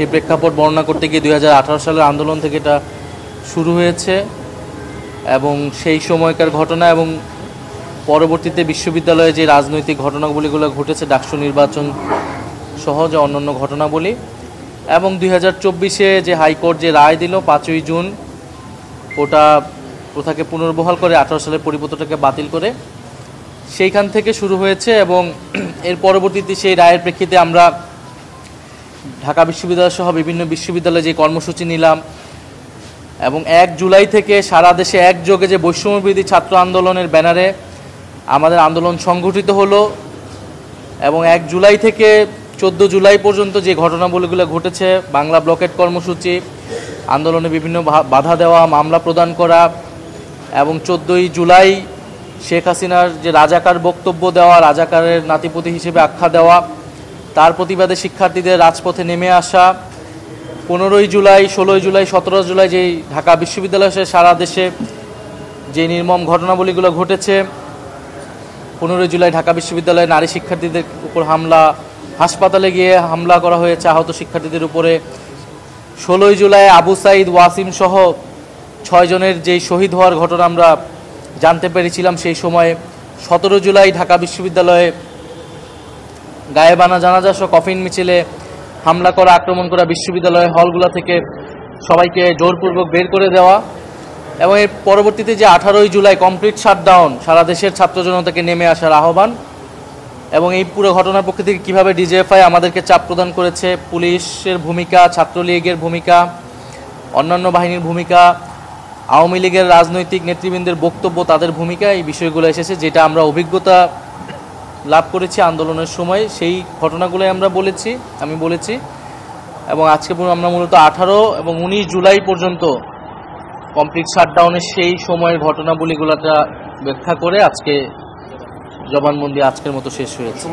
সেই প্রেক্ষাপট বর্ণনা করতে গিয়ে 2018 সালের আন্দোলন থেকে এটা শুরু হয়েছে এবং সেই সময়কার ঘটনা এবং পরবর্তীতে বিশ্ববিদ্যালয়ে যে রাজনৈতিক ঘটনাগুলিগুলো ঘটেছে, ডাকসু নির্বাচন সহ যে অন্যান্য ঘটনাবলী, এবং 2024-এ যে হাইকোর্ট যে রায় দিল 5ই জুন, ওটা প্রথাকে পুনর্বহাল করে 18 সালের পরিপত্রটাকে বাতিল করে, সেইখান থেকে শুরু হয়েছে। এবং এর পরবর্তীতে সেই রায়ের প্রেক্ষিতে আমরা ঢাকা বিশ্ববিদ্যালয় সহ বিভিন্ন বিশ্ববিদ্যালয়ে যে কর্মসূচি নিলাম এবং 1 জুলাই থেকে সারা দেশে একযোগে যে বৈষম্যবিরোধী ছাত্র আন্দোলনের ব্যানারে আমাদের আন্দোলন সংগঠিত হলো এবং 1 জুলাই থেকে 14 জুলাই পর্যন্ত যে ঘটনাবলীগুলো ঘটেছে, বাংলা ব্লকেট কর্মসূচি, আন্দোলনে বিভিন্ন বাধা দেওয়া, মামলা প্রদান করা এবং 14ই জুলাই শেখ হাসিনার যে রাজাকার বক্তব্য দেওয়া, রাজাকারের নাতিপুতি হিসেবে আখ্যা দেওয়া, তার প্রতিবাদে শিক্ষার্থীদের রাজপথে নেমে আসা, 15ই জুলাই, 16ই জুলাই, 17 জুলাই যেই ঢাকা বিশ্ববিদ্যালয় সারা দেশে যে নির্মম ঘটনাবলীগুলো ঘটেছে, 15ই জুলাই ঢাকা বিশ্ববিদ্যালয়ে নারী শিক্ষার্থীদের উপর হামলা, হাসপাতালে গিয়ে হামলা করা হয়েছে আহত শিক্ষার্থীদের উপরে, 16ই জুলাই আবু সাইদ, ওয়াসিম সহ 6 জনের যেই শহীদ হওয়ার ঘটনা আমরা জানতে পেরেছিলাম সেই সময়ে, 17 জুলাই ঢাকা বিশ্ববিদ্যালয়ে গায়েবানা জানাজা সহ কফিন মিছিলে হামলা করা, আক্রমণ করা, বিশ্ববিদ্যালয়ের হলগুলো থেকে সবাইকে জোরপূর্বক বের করে দেওয়া এবং এর পরবর্তীতে যে 18ই জুলাই কমপ্লিট শাটডাউন, সারা দেশের ছাত্র জনতাকে নেমে আসার আহ্বান এবং এই পুরো ঘটনার পক্ষ থেকে কীভাবে ডিজিএফআই আমাদেরকে চাপ প্রদান করেছে, পুলিশের ভূমিকা, ছাত্রলীগের ভূমিকা, অন্যান্য বাহিনীর ভূমিকা, আওয়ামী লীগের রাজনৈতিক নেতৃবৃন্দের বক্তব্য, তাদের ভূমিকা, এই বিষয়গুলো এসেছে, যেটা আমরা অভিজ্ঞতা লাভ করেছি আন্দোলনের সময়, সেই ঘটনাগুলোই আমি বলেছি। এবং আজকে আমরা মূলত 18 এবং 19 জুলাই পর্যন্ত কমপ্লিট শাটডাউনের সেই সময়ের ঘটনাবলীগুলোটা ব্যাখ্যা করে আজকে জবানবন্দি আজকের মতো শেষ হয়েছে।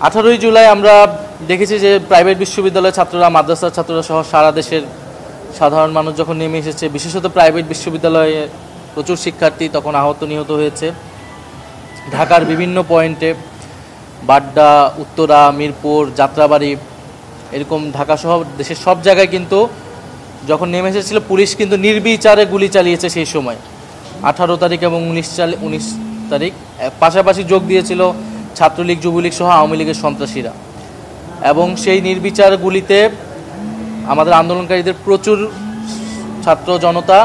18ই জুলাই আমরা দেখেছি যে প্রাইভেট বিশ্ববিদ্যালয়ের ছাত্ররা, মাদ্রাসার ছাত্ররা সহ সারা দেশের সাধারণ মানুষ যখন নেমে এসেছে, বিশেষত প্রাইভেট বিশ্ববিদ্যালয়ে প্রচুর শিক্ষার্থী তখন আহত নিহত হয়েছে। ঢাকার বিভিন্ন পয়েন্টে, বাড্ডা, উত্তরা, মিরপুর, যাত্রাবাড়ি, এরকম ঢাকা সহ দেশের সব জায়গায় কিন্তু যখন নেমে এসেছিল পুলিশ কিন্তু নির্বিচারে গুলি চালিয়েছে সেই সময়, 18 তারিখ এবং 19 তারিখ। পাশাপাশি যোগ দিয়েছিল ছাত্রলীগ, যুবলীগ সহ আওয়ামী লীগের সন্ত্রাসীরা এবং সেই নির্বিচার গুলিতে আমাদের আন্দোলনকারীদের প্রচুর ছাত্র জনতা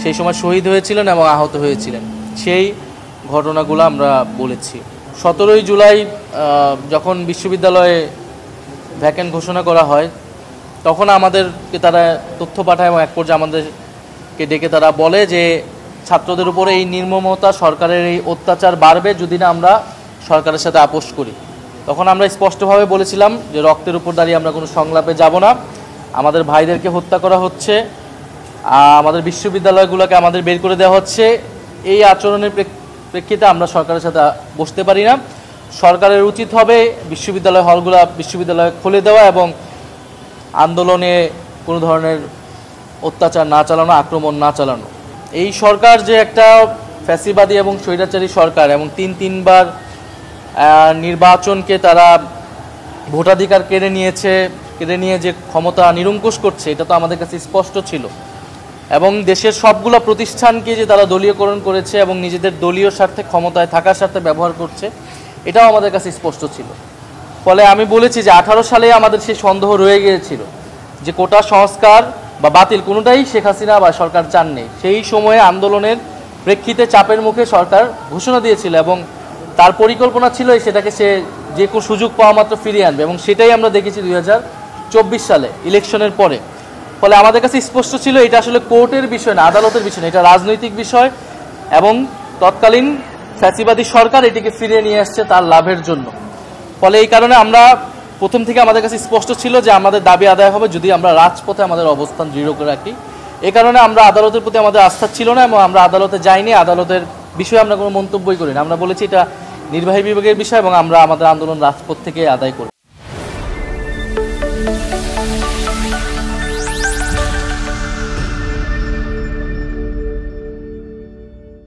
সেই সময় শহীদ হয়েছিলেন এবং আহত হয়েছিলেন। সেই ঘটনাগুলো আমরা বলেছি। 17ই জুলাই যখন বিশ্ববিদ্যালয়ে ভ্যাকেন্ট ঘোষণা করা হয় তখন আমাদেরকে তারা তথ্য পাঠায় এবং এক পর্যায়ে আমাদেরকে ডেকে তারা বলে যে ছাত্রদের উপরে এই নির্মমতা, সরকারের এই অত্যাচার বাড়বে যদি না আমরা সরকারের সাথে আপোষ করি। তখন আমরা স্পষ্টভাবে বলেছিলাম যে রক্তের উপর দাঁড়িয়ে আমরা কোনো সংলাপে যাব না, আমাদের ভাইদেরকে হত্যা করা হচ্ছে, আমাদের বিশ্ববিদ্যালয়গুলোকে আমাদের বের করে দেওয়া হচ্ছে, এই আচরণের প্রেক্ষিতে আমরা সরকারের সাথে বসতে পারি না। সরকারের উচিত হবে বিশ্ববিদ্যালয় হলগুলো বিশ্ববিদ্যালয়ে খুলে দেওয়া এবং আন্দোলনে কোনো ধরনের অত্যাচার না চালানো, আক্রমণ না চালানো। এই সরকার যে একটা ফ্যাসিবাদী এবং স্বৈরাচারী সরকার এবং তিনবার নির্বাচনকে তারা ভোটাধিকার কেড়ে নিয়ে যে ক্ষমতা নিরঙ্কুশ করছে, এটা তো আমাদের কাছে স্পষ্ট ছিল। এবং দেশের সবগুলো প্রতিষ্ঠানকে যে তারা দলীয়করণ করেছে এবং নিজেদের দলীয় স্বার্থে, ক্ষমতায় থাকার স্বার্থে ব্যবহার করছে, এটাও আমাদের কাছে স্পষ্ট ছিল। ফলে আমি বলেছি যে 18 সালে আমাদের সেই সন্দেহ রয়ে গিয়েছিল যে কোটা সংস্কার বা বাতিল কোনোটাই শেখ হাসিনা বা সরকার চাননি। সেই সময়ে আন্দোলনের প্রেক্ষিতে চাপের মুখে সরকার ঘোষণা দিয়েছিল এবং তার পরিকল্পনা ছিল সেটাকে সে যে কোনো সুযোগ পাওয়া মাত্র ফিরিয়ে আনবে এবং সেটাই আমরা দেখেছি 2024 সালে ইলেকশনের পরে। ফলে আমাদের কাছে স্পষ্ট ছিল এটা আসলে কোর্টের বিষয় না, আদালতের বিষয় না, এটা রাজনৈতিক বিষয় এবং তৎকালীন ফ্যাসিবাদী সরকার এটিকে ফিরিয়ে নিয়ে আসছে তার লাভের জন্য। ফলে এই কারণে আমরা প্রথম থেকে আমাদের কাছে স্পষ্ট ছিল যে আমাদের দাবি আদায় হবে যদি আমরা রাজপথে আমাদের অবস্থান দৃঢ় করে রাখি। এই কারণে আমরা আদালতের প্রতি আমাদের আস্থা ছিল না এবং আমরা আদালতে যাইনি, আদালতের বিষয়ে আমরা কোনো মন্তব্যই করি না। আমরা বলেছি এটা নির্বাহী বিভাগের বিষয় এবং আমরা আমাদের আন্দোলন রাজপথ থেকে আদায় করি।